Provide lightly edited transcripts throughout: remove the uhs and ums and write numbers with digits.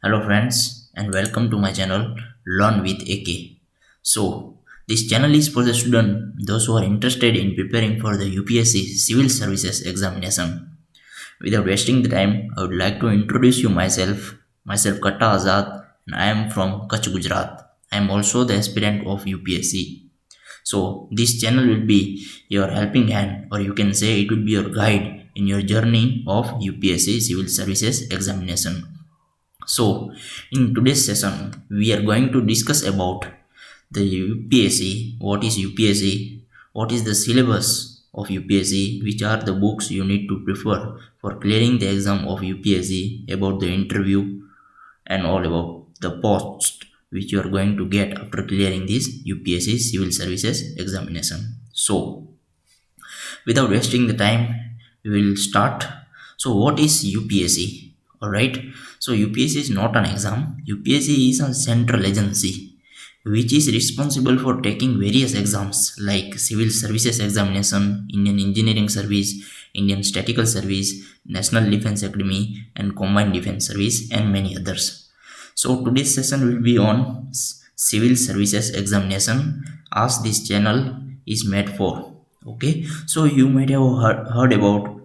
Hello friends and welcome to my channel Learn with AK. So this channel is for the student those who are interested in preparing for the UPSC Civil Services examination. Without wasting the time, I would like to introduce you myself. Myself Katta Azad and I am from Kutch, Gujarat. I am also the aspirant of UPSC. So this channel will be your helping hand, or you can say it will be your guide in your journey of UPSC Civil Services examination. So, in today's session, we are going to discuss about the UPSC. What is UPSC? What is the syllabus of UPSC? Which are the books you need to prefer for clearing the exam of UPSC? About the interview and all about the post which you are going to get after clearing this UPSC Civil Services examination. So, without wasting the time, we will start. So what is UPSC? All right, so UPSC is not an exam. UPSC is a central agency which is responsible for taking various exams like civil services examination, Indian engineering service, Indian statistical service, national defense academy, and combined defense service, and many others. So today's session will be on civil services examination, as this channel is made for. Okay, so you might have heard about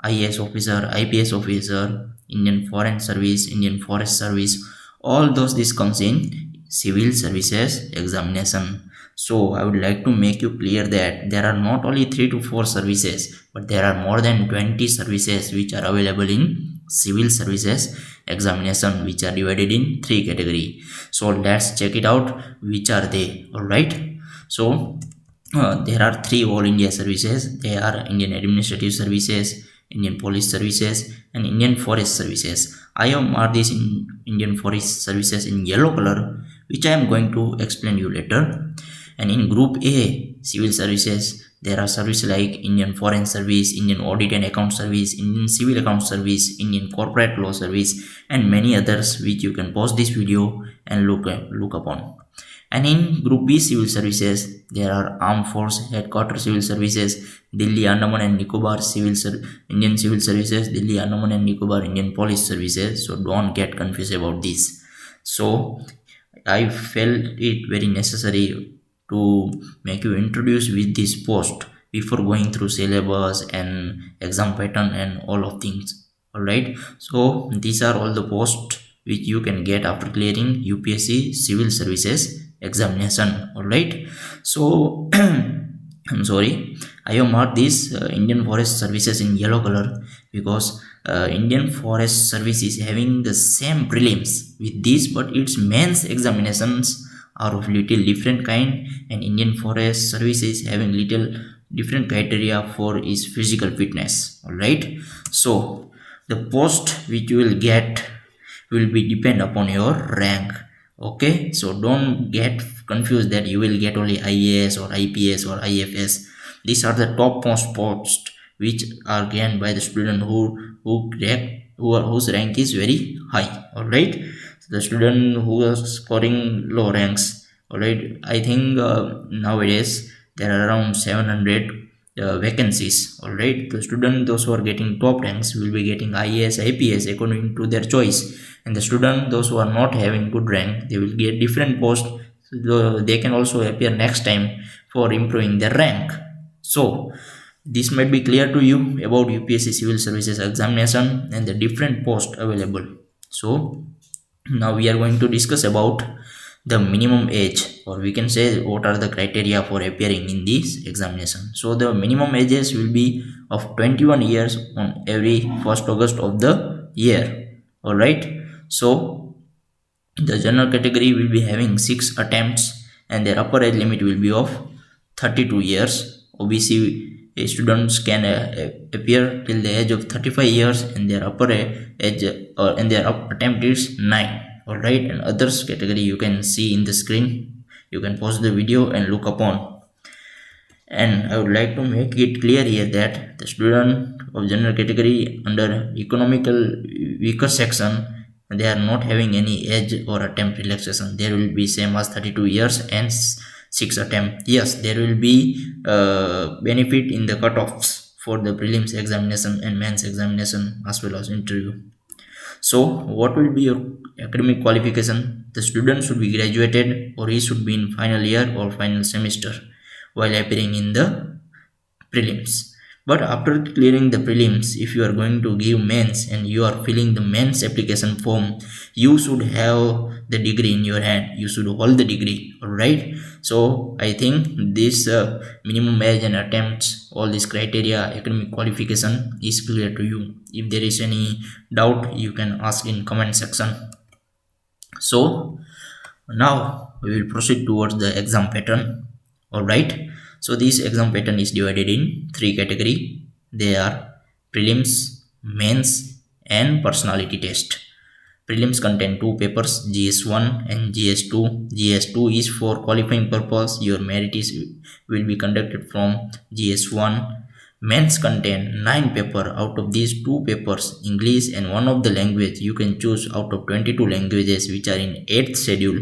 IAS officer, IPS officer, Indian foreign service, Indian forest service. All those this comes in civil services examination. So I would like to make you clear that there are not only 3 to 4 services, but there are more than 20 services which are available in civil services examination, which are divided in 3 category. So let's check it out, which are they. All right, so there are 3 all India services. They are Indian administrative services, Indian police services, and Indian forest services. I have marked this in Indian forest services in yellow color, which I am going to explain you later. And in group A civil services, there are services like Indian foreign service, Indian audit and account service, Indian civil account service, Indian corporate law service, and many others which you can pause this video and look upon. And in Group B civil services, there are Armed Force Headquarters Civil Services, Delhi Andaman and Nicobar Indian Civil Services, Delhi Andaman and Nicobar Indian Police Services. So don't get confused about this. So I felt it very necessary to make you introduce with this post before going through syllabus and exam pattern and all of things. Alright, so these are all the posts which you can get after clearing UPSC Civil Services examination. All right, so I'm sorry, I have marked this Indian forest services in yellow color because Indian forest service is having the same prelims with this, but its mains examinations are of little different kind, and Indian forest service is having little different criteria for its physical fitness. All right, so the post which you will get will be depend upon your rank. Okay, so don't get confused that you will get only IAS or IPS or IFS. These are the top most posts which are gained by the student whose rank is very high. All right, so the student who are scoring low ranks. All right, I think nowadays there are around 700 vacancies. All right, the student those who are getting top ranks will be getting IAS, IPS according to their choice, and the student those who are not having good rank, they will get different post. So they can also appear next time for improving their rank. So this might be clear to you about UPSC Civil Services examination and the different posts available. So now we are going to discuss about the minimum age, or we can say what are the criteria for appearing in this examination. So the minimum ages will be of 21 years on every 1st August of the year. All right, so the general category will be having 6 attempts, and their upper age limit will be of 32 years. OBC students can appear till the age of 35 years, and their upper age and their attempt is 9. All right, and others category you can see in the screen. You can pause the video and look upon. And I would like to make it clear here that the student of general category under economical weaker section, they are not having any age or attempt relaxation. There will be same as 32 years and 6 attempt. Yes, there will be benefit in the cutoffs for the prelims examination and mains examination as well as interview. So what will be your academic qualification, the student should be graduated or he should be in final year or final semester while appearing in the prelims. But after clearing the prelims, if you are going to give mains and you are filling the mains application form, you should have the degree in your hand. You should hold the degree. Alright. So I think this minimum age and attempts, all this criteria, academic qualification is clear to you. If there is any doubt, you can ask in comment section. So now we will proceed towards the exam pattern. Alright, so this exam pattern is divided in three categories. They are prelims, mains and personality test. Prelims contain two papers, GS1 and GS2. GS2 is for qualifying purpose. Your merit will be conducted from GS1. Mains contain 9 papers. Out of these 2 papers, English and one of the language, you can choose out of 22 languages which are in 8th schedule.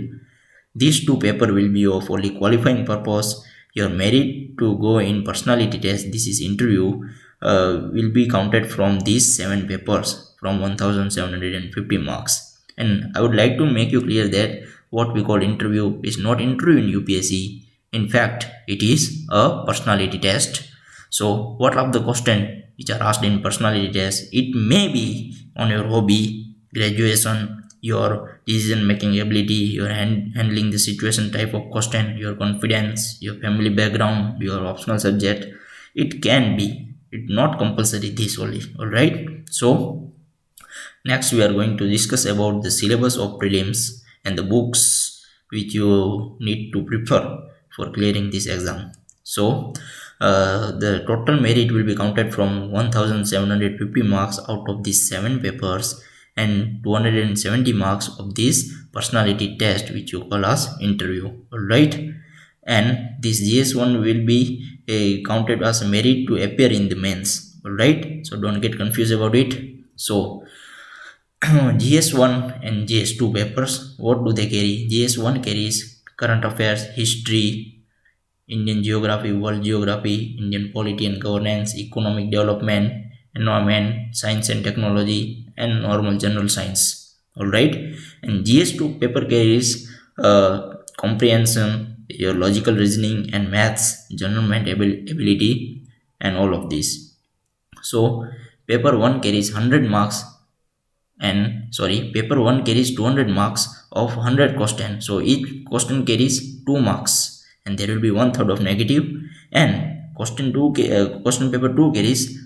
These 2 papers will be of only qualifying purpose. Your merit to go in personality test, this is interview, will be counted from these 7 papers from 1750 marks. And I would like to make you clear that what we call interview is not interview in UPSC. In fact, it is a personality test. So what are the questions which are asked in personality test? It may be on your hobby, graduation, your decision making ability, your handling the situation type of question, your confidence, your family background, your optional subject. It can be, it's not compulsory this only. Alright, so next we are going to discuss about the syllabus of prelims and the books which you need to prepare for clearing this exam. So the total merit will be counted from 1750 marks out of these 7 papers and 270 marks of this personality test which you call as interview. Alright, and this GS1 will be counted as a merit to appear in the mains. Alright, so don't get confused about it. So GS1 and GS2 papers, what do they carry? GS1 carries current affairs, history, Indian geography, world geography, Indian polity and governance, economic development, environment, science and technology, and normal general science. Alright, and GS2 paper carries comprehension, your logical reasoning, and maths, general mind ability, and all of this. So paper 1 carries 100 marks, and paper 1 carries 200 marks of 100 question. So each question carries 2 marks. And there will be 1/3 of negative, and question paper 2 carries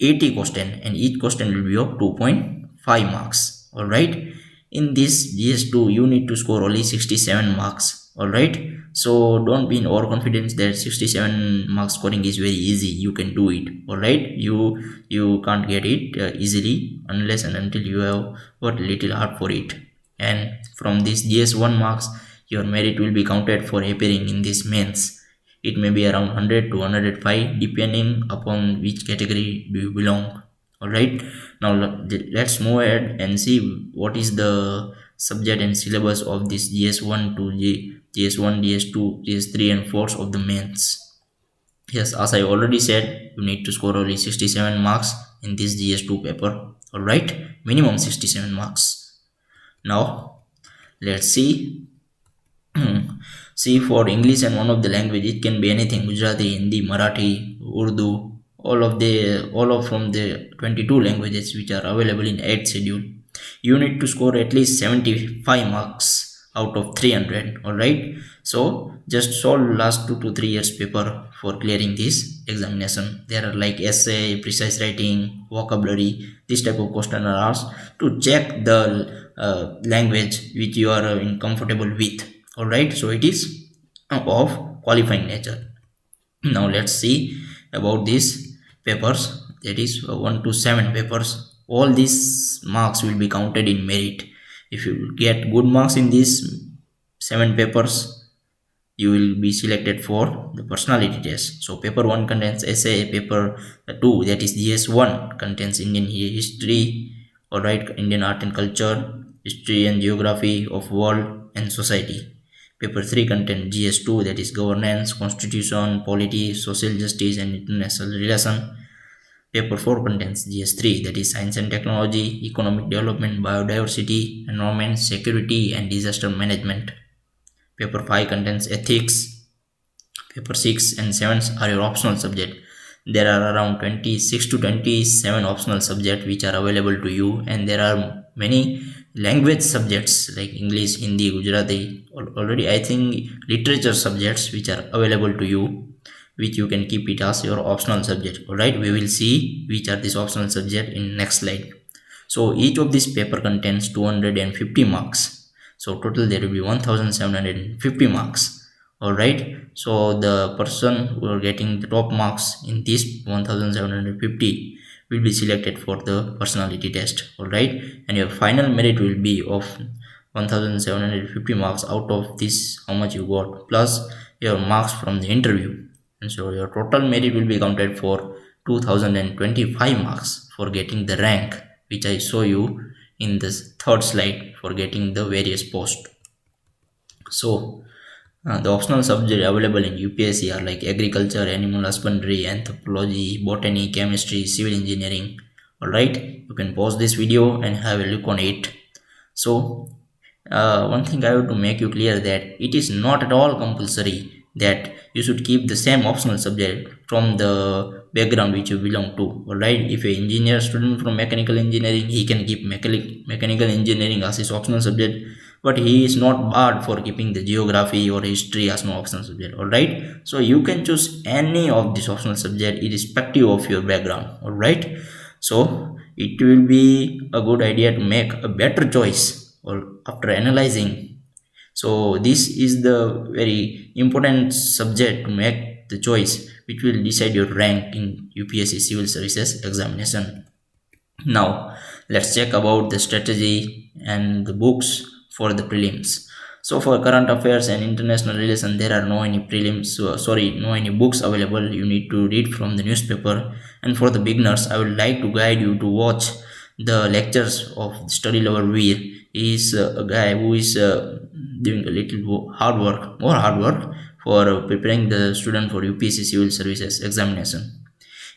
80 question and each question will be of 2.5 marks. Alright, in this GS2 you need to score only 67 marks. Alright, so don't be in overconfidence that 67 marks scoring is very easy, you can do it. Alright, you can't get it easily unless and until you have worked little hard for it. And from this GS1 marks, your merit will be counted for appearing in this mains. It may be around 100 to 105 depending upon which category do you belong. Alright, now let's move ahead and see what is the subject and syllabus of this GS1 to GS1, GS2, GS3 and 4 of the mains. Yes, as I already said, you need to score only 67 marks in this GS2 paper. Alright, minimum 67 marks. Now let's see. See, for English and one of the language, it can be anything: Gujarati, Hindi, Marathi, Urdu, all of from the 22 languages which are available in 8th schedule. You need to score at least 75 marks out of 300. Alright, so just solve last 2 to 3 years paper for clearing this examination. There are like essay, precise writing, vocabulary, this type of question are asked to check the language which you are comfortable with. Alright, so it is of qualifying nature. Now let's see about these papers, that is 1 to 7 papers. All these marks will be counted in merit. If you get good marks in these 7 papers, you will be selected for the personality test. So paper 1 contains essay, paper 2, that is GS1, contains Indian history, alright, Indian art and culture, history and geography of world and society. Paper 3 contains GS2, that is governance, constitution, polity, social justice and international relation. Paper 4 contains GS3, that is Science and Technology, Economic Development, Biodiversity, Environment, Security and Disaster Management. Paper 5 contains Ethics. Paper 6 and 7 are your optional subject. There are around 26 to 27 optional subjects which are available to you, and there are many language subjects like English, Hindi, Gujarati. Already I think literature subjects which are available to you, which you can keep it as your optional subject. Alright, we will see which are these optional subject in next slide. So each of this paper contains 250 marks. So total there will be 1750 marks. Alright, so the person who are getting the top marks in this 1750 will be selected for the personality test. Alright, and your final merit will be of 1750 marks. Out of this, how much you got plus your marks from the interview, and so your total merit will be counted for 2025 marks for getting the rank, which I show you in this third slide, for getting the various posts. So the optional subjects available in UPSC are like agriculture, animal husbandry, anthropology, botany, chemistry, civil engineering. Alright, you can pause this video and have a look on it. So one thing I have to make you clear that it is not at all compulsory that you should keep the same optional subject from the background which you belong to. Alright, if a engineer student from mechanical engineering, he can keep mechanical engineering as his optional subject, but he is not barred for keeping the geography or history as no optional subject. Alright, so you can choose any of this optional subject irrespective of your background. Alright, so it will be a good idea to make a better choice or after analyzing. So this is the very important subject to make the choice which will decide your rank in UPSC Civil Services examination. Now let's check about the strategy and the books for the prelims. So for current affairs and international relations, there are no any prelims, no any books available. You need to read from the newspaper. And for the beginners, I would like to guide you to watch the lectures of study lover Veer. He is a guy who is doing a little more hard work for preparing the student for UPSC Civil Services examination.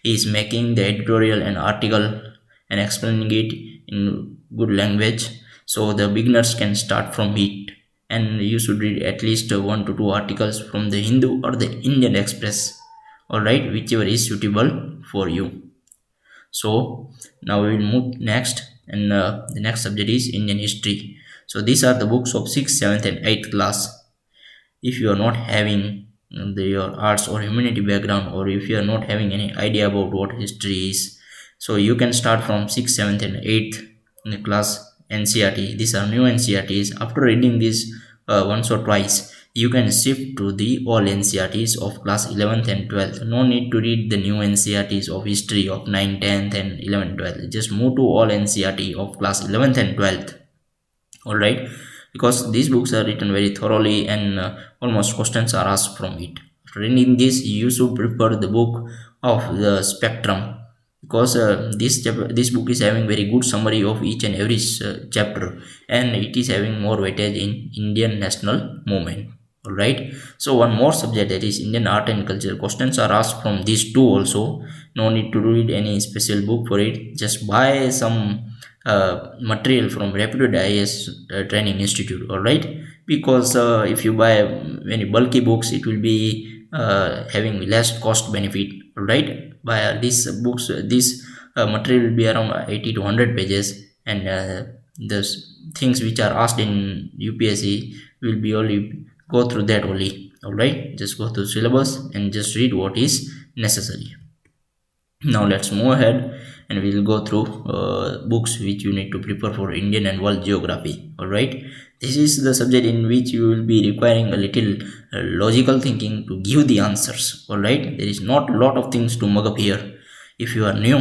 He is making the editorial and article and explaining it in good language, so the beginners can start from it. And you should read at least 1 to 2 articles from the Hindu or the Indian Express. Alright, whichever is suitable for you. So now we will move next, and the next subject is Indian history. So these are the books of 6th, 7th and 8th class. If you are not having your arts or humanity background, or if you are not having any idea about what history is, so you can start from 6th, 7th and 8th in the class NCERT. These are new NCERTs. After reading this once or twice, you can shift to the all NCERTs of class 11th and 12th. No need to read the new NCERTs of history of 9th, 10th and 11th, 12th. Just move to all NCERT of class 11th and 12th. Alright, because these books are written very thoroughly, and almost questions are asked from it. After reading this, you should prefer the book of the Spectrum, because this book is having very good summary of each and every chapter, and it is having more weightage in Indian national movement. Alright, so one more subject, that is Indian art and culture. Questions are asked from these two also. No need to read any special book for it. Just buy some material from reputed IAS training institute. Alright, because if you buy many bulky books, it will be having less cost benefit. Alright, by these books, this material will be around 80 to 100 pages, and the things which are asked in UPSC will be only go through that only. Alright, just go through syllabus and just read what is necessary. Now let's move ahead, and we will go through books which you need to prepare for Indian and world geography. Alright, this is the subject in which you will be requiring a little logical thinking to give the answers. Alright, there is not a lot of things to mug up here. If you are new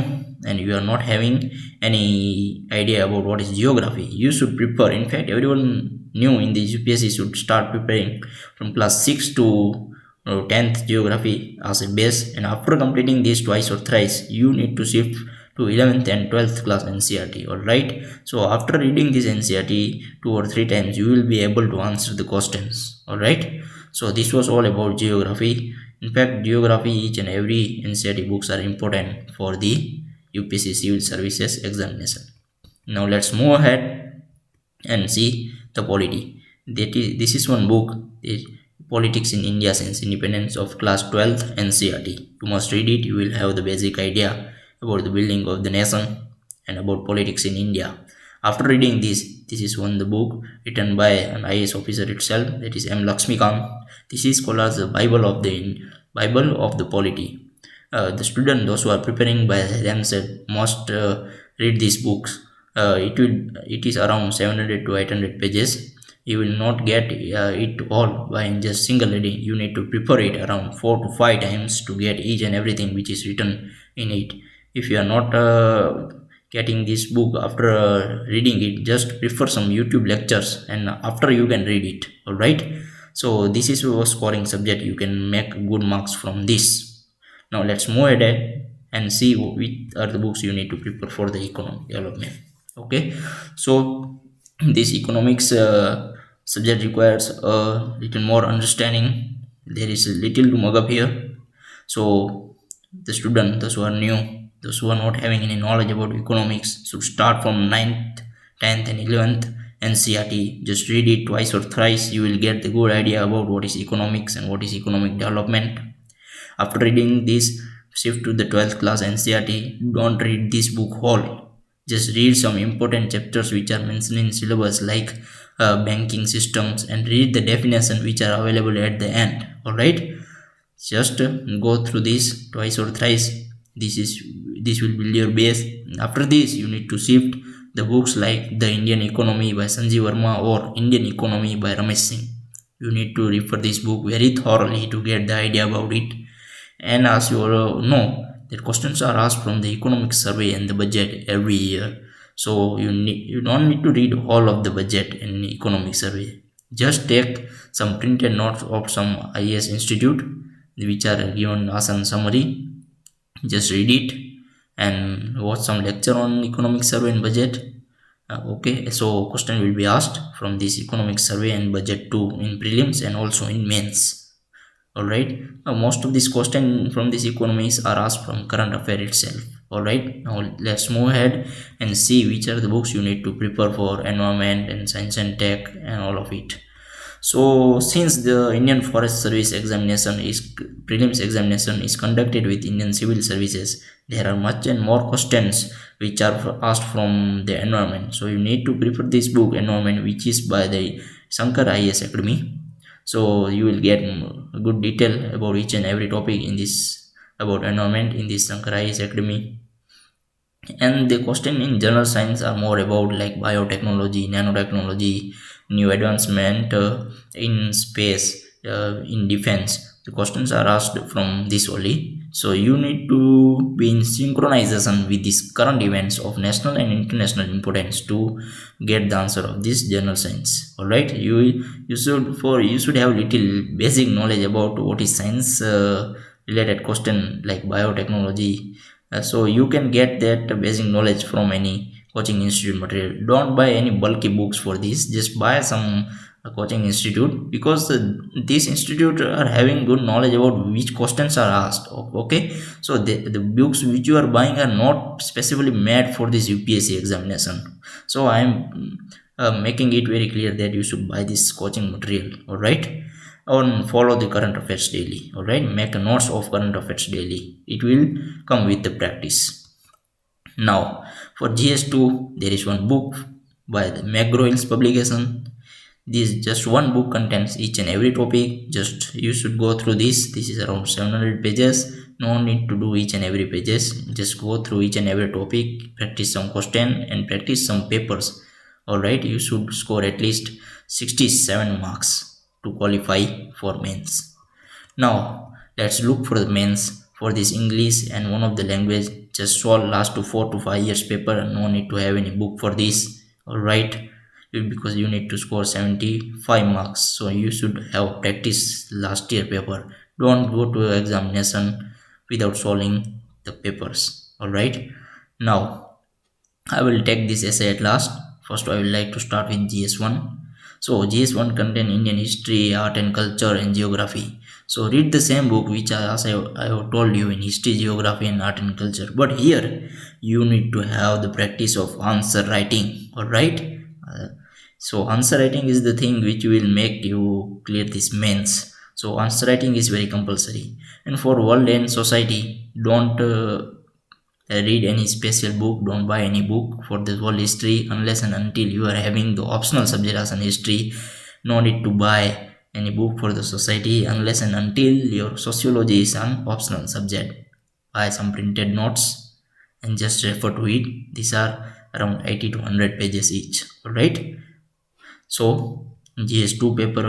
and you are not having any idea about what is geography, you should prepare. In fact, everyone new in the UPSC should start preparing from class 6 to 10th geography as a base, and after completing this twice or thrice, you need to shift to 11th and 12th class NCERT. Alright, so after reading this NCERT 2 or 3 times, you will be able to answer the questions. Alright, so this was all about geography. In fact, geography, each and every NCERT books are important for the UPSC Civil Services Examination. Now let's move ahead and see the polity. This is one book, the Politics in India Since Independence of Class 12th NCERT. You must read it, you will have the basic idea about the building of the nation and about politics in India. After reading this is one the book written by an IAS officer itself, that is M. Lakshmikant. This is called as the Bible of the polity. The student, those who are preparing by themselves, must read these books. It is around 700 to 800 pages. You will not get it all by just single reading. You need to prepare it around 4 to 5 times to get each and everything which is written in it. If you are not getting this book after reading it, just prefer some YouTube lectures and after you can read it. All right, so this is a scoring subject. You can make good marks from this. Now let's move ahead and see which are the books you need to prepare for the economic development. Okay, so this economics subject requires a little more understanding. There is a little to mug up here. So the student, those who are new, those who are not having any knowledge about economics, should start from 9th, 10th and 11th NCERT. Just read it twice or thrice. You will get the good idea about what is economics and what is economic development. After reading this, shift to the 12th class NCERT. Don't read this book whole. Just read some important chapters which are mentioned in syllabus, like banking systems, and read the definition which are available at the end. All right, just go through this twice or thrice. This will build your base. After this, you need to shift the books like The Indian Economy by Sanjeev Verma or Indian Economy by Ramesh Singh. You need to refer this book very thoroughly to get the idea about it. And as you all know, that questions are asked from the economic survey and the budget every year. So you don't need to read all of the budget and economic survey. Just take some printed notes of some IAS institute which are given as a summary. Just read it and watch some lecture on economic survey and budget. Okay, so question will be asked from this economic survey and budget too in prelims and also in mains. All right, most of these questions from these economies are asked from current affair itself. All right, now let's move ahead and see which are the books you need to prepare for environment and science and tech and all of it. So since the Indian Forest Service examination is prelims examination is conducted with Indian Civil Services, there are much and more questions which are asked from the environment. So you need to prepare this book Environment, which is by the Shankar IAS Academy. So you will get a good detail about each and every topic in this about environment in this Shankar IAS Academy. And the question in general science are more about like biotechnology, nanotechnology, new advancement in space, in defense. The questions are asked from this only. So you need to be in synchronization with these current events of national and international importance to get the answer of this general science. All right, you should have little basic knowledge about what is science related question like biotechnology. So you can get that basic knowledge from any coaching institute material. Don't buy any bulky books for this. Just buy some coaching institute, because these institute are having good knowledge about which questions are asked. Okay, so the books which you are buying are not specifically made for this UPSC examination. So I am making it very clear that you should buy this coaching material. All right, and follow the current affairs daily. All right, make notes of current affairs daily. It will come with the practice. Now for GS2, there is one book by the McGraw-Hill's publication. This just one book contains each and every topic. Just you should go through this. This is around 700 pages. No need to do each and every pages. Just go through each and every topic, practice some question and practice some papers. All right, you should score at least 67 marks to qualify for mains. Now let's look for the mains for this English and one of the language. Just solve last 4 to 5 years paper. No need to have any book for this. All right, because you need to score 75 marks, so you should have practiced last year paper. Don't go to examination without solving the papers. All right, now I will take this essay at last. First I would like to start with GS1. So GS1 contain Indian history, art and culture and geography. So read the same book which I have told you in history, geography and art and culture. But here you need to have the practice of answer writing. Alright. Uh, so answer writing is the thing which will make you clear this mains. So answer writing is very compulsory. And for world and society, don't read any special book, don't buy any book for the world history unless and until you are having the optional subject as an history. No need to buy any book for the society unless and until your sociology is an optional subject. Buy some printed notes and just refer to it. These are around 80 to 100 pages each. All right. So GS2 paper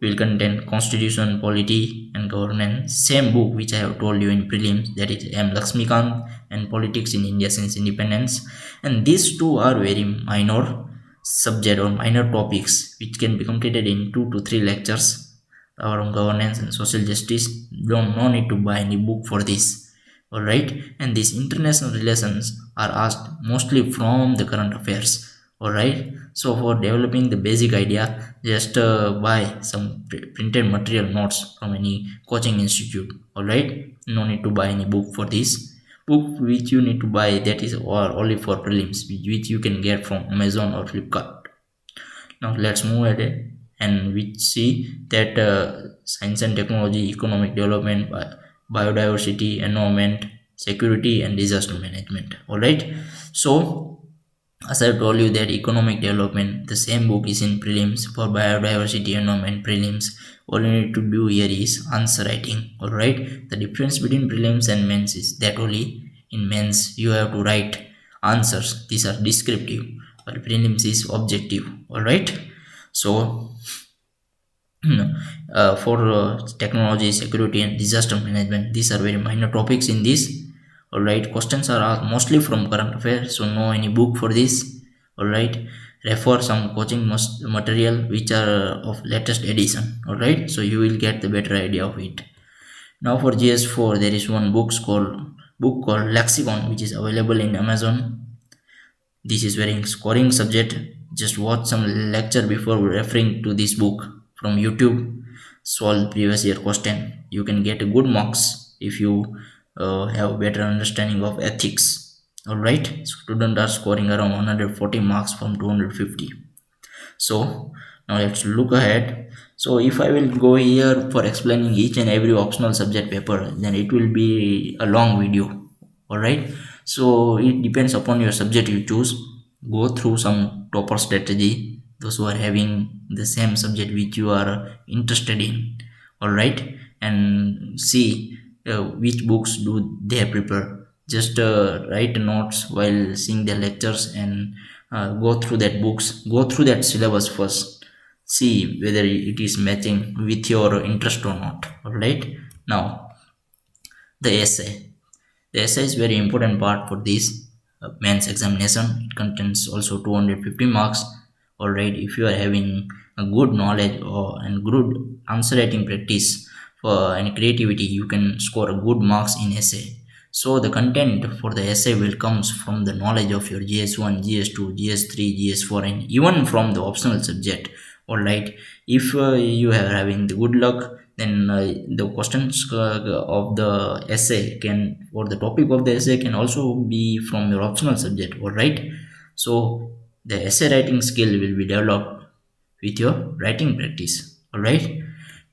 will contain constitution, polity and governance. Same book which I have told you in prelims, that is M. Lakshmikant and politics in India since independence. And these two are very minor subject or minor topics which can be completed in 2 to 3 lectures around governance and social justice. No need to buy any book for this. Alright, and these international relations are asked mostly from the current affairs. Alright, so for developing the basic idea, just buy some printed material notes from any coaching institute. Alright, no need to buy any book for this. Book which you need to buy, that is only for prelims, which you can get from Amazon or Flipkart. Now let's move ahead and we see that science and technology, economic development, biodiversity, environment, security and disaster management. Alright, so as I told you that economic development, the same book is in prelims. For biodiversity, environment, prelims, all you need to do here is answer writing. Alright, the difference between prelims and mains is that only in mains you have to write answers. These are descriptive, but prelims is objective. Alright, so for technology, security and disaster management, these are very minor topics in this. Alright, questions are asked mostly from current affairs, so no any book for this. Alright, refer some coaching material which are of latest edition. Alright, so you will get the better idea of it. Now for GS4, there is one book called Lexicon, which is available in Amazon. This is very scoring subject. Just watch some lecture before referring to this book from YouTube. Solve previous year question. You can get good marks if you have better understanding of ethics. Alright, students are scoring around 140 marks from 250. So now let's look ahead. So if I will go here for explaining each and every optional subject paper, then it will be a long video. Alright, so it depends upon your subject you choose. Go through some topper strategy, those who are having the same subject which you are interested in. Alright, and see which books do they prepare. Just write notes while seeing the lectures and go through that syllabus first. See whether it is matching with your interest or not. Alright, now the essay is very important part for this mains examination. It contains also 250 marks. Alright, if you are having a good knowledge and good answer writing practice and creativity, you can score a good marks in essay. So the content for the essay will comes from the knowledge of your GS1, GS2, GS3, GS4 and even from the optional subject. Alright, if you are having the good luck, then the questions of the essay can, or the topic of the essay can also be from your optional subject. Alright, so the essay writing skill will be developed with your writing practice. Alright,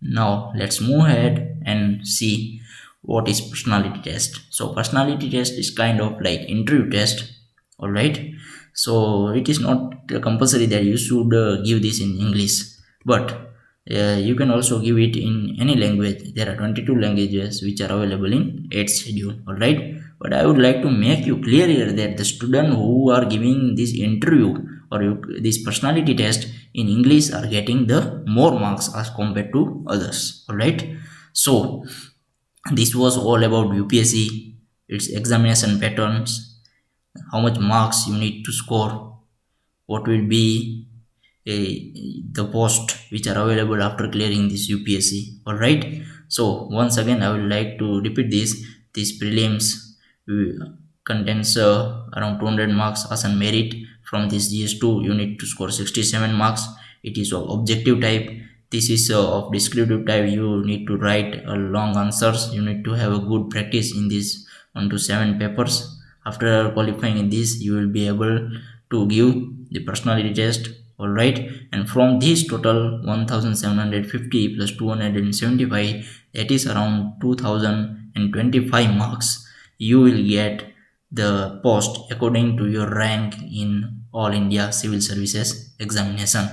now let's move ahead and see what is personality test. So personality test is kind of like interview test. Alright, so it is not compulsory that you should give this in English, but you can also give it in any language. There are 22 languages which are available in 8th schedule. Alright, but I would like to make you clear here that the student who are giving this interview or this personality test in English are getting the more marks as compared to others. Alright, so this was all about UPSC, its examination patterns, how much marks you need to score, what will be the post which are available after clearing this UPSC. Alright, so once again I would like to repeat this prelims contains around 200 marks as a merit. From this GS2 you need to score 67 marks, it is of objective type. This is of descriptive type. You need to write long answers. You need to have a good practice in this 1 to 7 papers. After qualifying in this, you will be able to give the personality test. All right, and from this total 1750 plus 275, that is around 2025 marks, you will get the post according to your rank in all India civil services examination.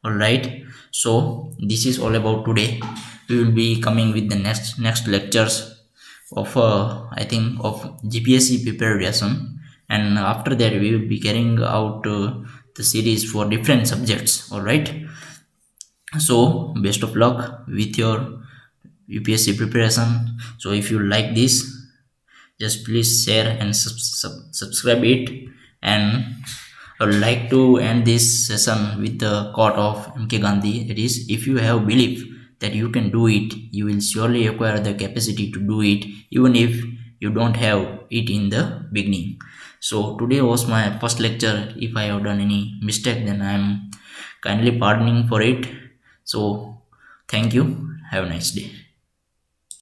All right, so this is all about today. We will be coming with the next lectures of I think of GPSC preparation, and after that we will be carrying out the series for different subjects. All right, so best of luck with your UPSC preparation. So if you like this, just please share and subscribe it. And I would like to end this session with the quote of MK Gandhi. It is, if you have belief that you can do it, you will surely acquire the capacity to do it, even if you don't have it in the beginning. So today was my first lecture. If I have done any mistake, then I am kindly pardoning for it. So thank you. Have a nice day.